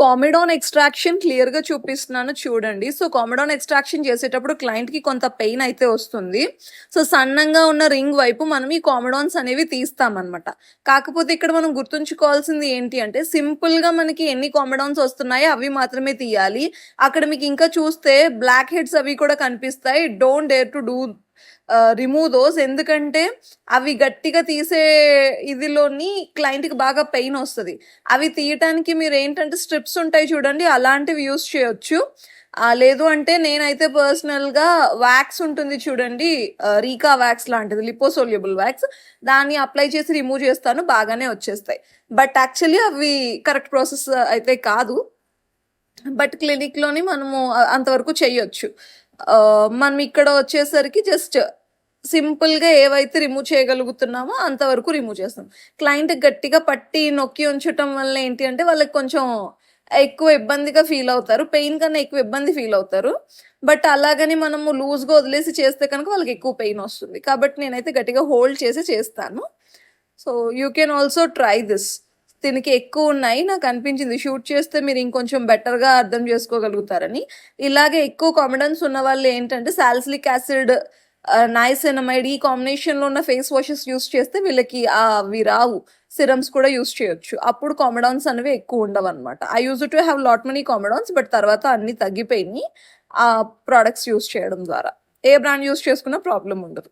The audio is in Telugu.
కామిడాన్ ఎక్స్ట్రాక్షన్ క్లియర్‌గా చూపిస్తున్నాను చూడండి. సో, కామిడాన్ ఎక్స్ట్రాక్షన్ చేసేటప్పుడు క్లయింట్‌కి కొంత పెయిన్ అయితే వస్తుంది. సో, సన్నంగా ఉన్న రింగ్ వైపు మనం ఈ కామిడాన్స్ అనేవి తీస్తామనమాట. కాకపోతే ఇక్కడ మనం గుర్తుంచుకోవాల్సింది ఏంటి అంటే, సింపుల్‌గా మనకి ఎన్ని కామిడాన్స్ వస్తున్నాయో అవి మాత్రమే తీయాలి. అక్కడ మీకు ఇంకా చూస్తే బ్లాక్ హెడ్స్ అవి కూడా కనిపిస్తాయి. Don't dare to do remove those. ఎందుకంటే అవి గట్టిగా తీసే ఇదిలోని క్లయింట్‌కి బాగా పెయిన్ వస్తది. అవి తీయటానికి మీరేంటంటే స్ట్రిప్స్ ఉంటాయి చూడండి, అలాంటివి యూజ్ చేయొచ్చు. లేదు అంటే నేనైతే పర్సనల్‌గా వాక్స్ ఉంటుంది చూడండి, రీకా వాక్స్ లాంటిది, లిపోసోల్యుబుల్ వాక్స్, దాన్ని అప్లై చేసి రిమూవ్ చేస్తాను, బాగానే వచ్చేస్తాయి. బట్ యాక్చువల్లీ అవి కరెక్ట్ ప్రాసెస్ అయితే కాదు. బట్ క్లినిక్‌లోని మనము అంతవరకు చెయ్యొచ్చు. మనం ఇక్కడ వచ్చేసరికి జస్ట్ సింపుల్‌గా ఏవైతే రిమూవ్ చేయగలుగుతున్నామో అంతవరకు రిమూవ్ చేస్తాం. క్లయింట్ గట్టిగా పట్టి నొక్కి ఉంచటం వల్ల ఏంటి అంటే వాళ్ళకి కొంచెం ఎక్కువ ఇబ్బందిగా ఫీల్ అవుతారు. పెయిన్ కన్నా ఎక్కువ ఇబ్బంది ఫీల్ అవుతారు. బట్ అలాగని మనము లూజ్‌గా వదిలేసి చేస్తే కనుక వాళ్ళకి ఎక్కువ పెయిన్ వస్తుంది. కాబట్టి నేనైతే గట్టిగా హోల్డ్ చేసి చేస్తాను. So, you can also try this. దీనికి ఎక్కువున్నాయి. నాకనిపించింది షూట్ చేస్తే మీరు ఇంకొంచెం బెటర్‌గా అర్థం చేసుకోగలుగుతారని. ఇలాగే ఎక్కువ కాన్ఫిడెన్స్ ఉన్నవాళ్ళు ఏంటంటే సాలిసిలిక్ యాసిడ్, నైసినమైడ్ ఈ కాంబినేషన్‌లో ఉన్న ఫేస్ వాషెస్ యూజ్ చేస్తే వీళ్ళకి అవి రావు. సిరమ్స్ కూడా యూజ్ చేయొచ్చు. అప్పుడు కామెడాన్స్ అనేవి ఎక్కువ ఉండవనమాట. I used to have lot many comedones, but తర్వాత అన్నీ తగ్గిపోయినియి. ఆ ప్రొడక్ట్స్ యూజ్ చేయడం ద్వారా. ఏ బ్రాండ్ యూజ్ చేసుకున్నా ప్రాబ్లమ్ ఉండదు.